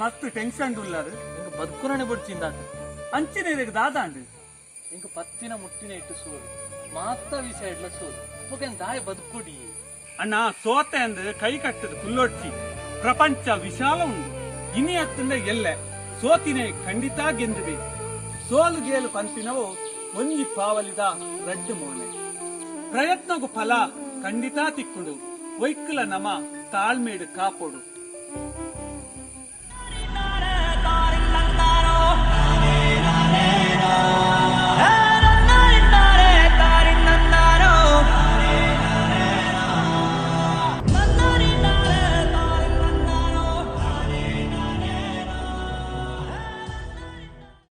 ಮಸ್ತ್ ಟೆನ್ಷನ್ ಉಳ್ಳಾರು ಇಂಕ ಬದುಕುರನೆ ಬಡ್ಚಿಂದಾತ ಅಂಚಿನ ದಾದಾಂಡು ಇಂಕ ಪತ್ತಿನ ಮುಟ್ಟಿನ ಇಟ್ಟು ಸೋಲು ಮಾತ ವಿಷಯ ಇಡ್ಲ ಸೋಲು ಪುಕೆನ್ ದಾಯ ಬದುಕುಡಿ ಅಣ್ಣ ಸೋತೆ ಅಂದ್ರೆ ಕೈ ಕಟ್ಟದ ಕುಲ್ಲೊಡ್ಚಿ ಪ್ರಪಂಚ ವಿಶಾಲ ಉಂಡು ಇನಿ ಹತ್ತಿಂದ ಎಲ್ಲ ಸೋತಿನೇ ಖಂಡಿತ ಗೆಂದಬೇಕು ಸೋಲು ಗೇಲು ಪಂಪಿನವು ಒಂಜಿ ಪಾವಲಿದ ರಡ್ಡು ಮೋನೆ ಪ್ರಯತ್ನಗೂ ಫಲ ಖಂಡಿತ ತಿಕ್ಕುಂಡು ಒಯ್ಕಲ ನಮ ತಾಳ್ಮೇಡು ಕಾಪೋಡು